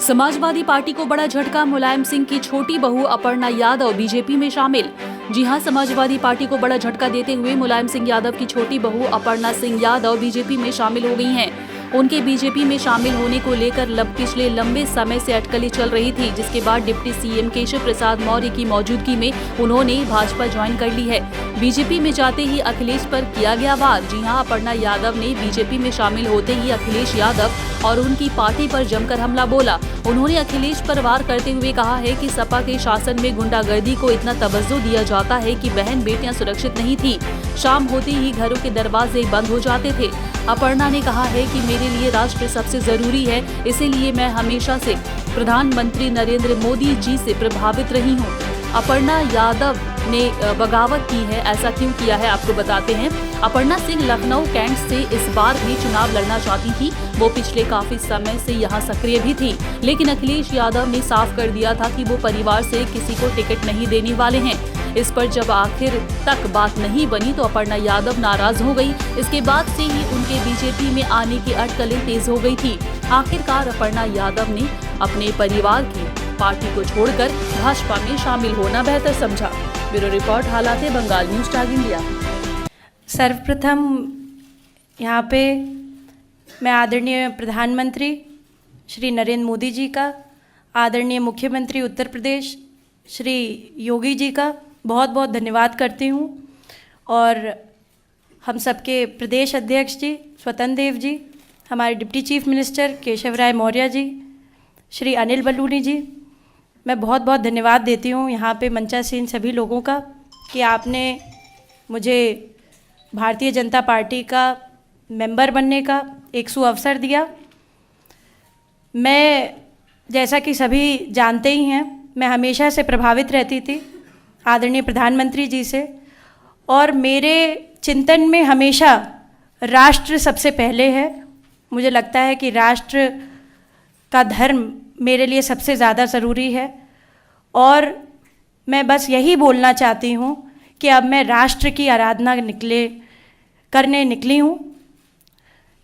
Samajwadi party को बड़ा झटका, मुलायम सिंह की छोटी बहू अपर्णा यादव बीजेपी में शामिल। जी हां, समाजवादी पार्टी को बड़ा झटका देते हुए मुलायम सिंह यादव की छोटी बहू अपर्णा सिंह यादव बीजेपी में शामिल हो गई हैं। उनके बीजेपी में शामिल होने को लेकर पिछले लंबे समय से अटकलें चल रही थी, जिसके बाद डिप्टी सीएम केशव प्रसाद मौर्य की मौजूदगी में उन्होंने भाजपा ज्वाइन कर ली है। बीजेपी में जाते ही अखिलेश पर किया गया वार। जी हां, अपर्णा यादव ने बीजेपी में शामिल होते ही अखिलेश यादव और उनकी पार्टी पर जमकर हमला बोला। उन्होंने अखिलेश पर वार करते हुए कहा है कि सपा के शासन में गुंडागर्दी को इतना तवज्जो दिया जाता है कि बहन बेटियां सुरक्षित नहीं थी। शाम होते ही घरों के दरवाजे बंद हो जाते थे। अपर्णा ने कहा है कि मेरे लिए राष्ट्र सबसे जरूरी है, इसीलिए मैं हमेशा से प्रधानमंत्री नरेंद्र मोदी जी से प्रभावित रही हूँ। अपर्णा यादव ने बगावत की है। ऐसा क्यों किया है आपको बताते हैं। अपर्णा सिंह लखनऊ कैंट से इस बार भी चुनाव लड़ना चाहती थी। वो पिछले काफी समय से यहाँ सक्रिय भी थी, लेकिन अखिलेश यादव ने साफ कर दिया था कि वो परिवार से किसी को टिकट नहीं देने वाले हैं। इस पर जब आखिर तक बात नहीं बनी तो अपर्णा यादव नाराज हो गई। इसके बाद से ही उनके बीजेपी में आने की अटकलें तेज हो गई थी। आखिरकार अपर्णा यादव ने अपने परिवार की पार्टी को छोड़कर भाजपा में शामिल होना बेहतर समझा। ब्यूरो रिपोर्ट, हालात बंगाल न्यूज टाग इंडिया। सर्वप्रथम यहाँ पे मैं आदरणीय प्रधानमंत्री श्री नरेंद्र मोदी जी का, आदरणीय मुख्यमंत्री उत्तर प्रदेश श्री योगी जी का बहुत बहुत धन्यवाद करती हूँ, और हम सबके प्रदेश अध्यक्ष जी स्वतंत्र देव जी, हमारे डिप्टी चीफ मिनिस्टर केशव राय मौर्य जी, श्री अनिल बलूनी जी, मैं बहुत बहुत धन्यवाद देती हूँ यहाँ पे मंचासीन सभी लोगों का कि आपने मुझे भारतीय जनता पार्टी का मेंबर बनने का एक सुअवसर दिया। मैं, जैसा कि सभी जानते ही हैं, मैं हमेशा से प्रभावित रहती थी आदरणीय प्रधानमंत्री जी से, और मेरे चिंतन में हमेशा राष्ट्र सबसे पहले है। मुझे लगता है कि राष्ट्र का धर्म मेरे लिए सबसे ज़्यादा ज़रूरी है, और मैं बस यही बोलना चाहती हूँ कि अब मैं राष्ट्र की आराधना करने निकली हूँ।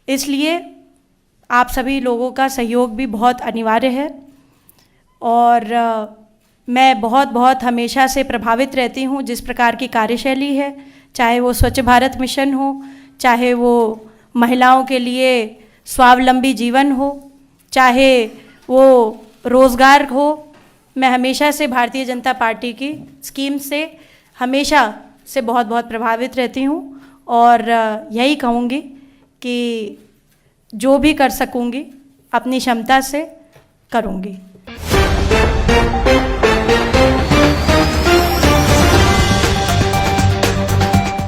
इसलिए आप सभी लोगों का सहयोग भी बहुत अनिवार्य है, और मैं बहुत बहुत हमेशा से प्रभावित रहती हूँ जिस प्रकार की कार्यशैली है, चाहे वो स्वच्छ भारत मिशन हो, चाहे वो महिलाओं के लिए स्वावलंबी जीवन हो, चाहे वो रोज़गार हो। मैं हमेशा से भारतीय जनता पार्टी की स्कीम से हमेशा से बहुत बहुत प्रभावित रहती हूँ, और यही कहूँगी कि जो भी कर सकूँगी अपनी क्षमता से करूँगी।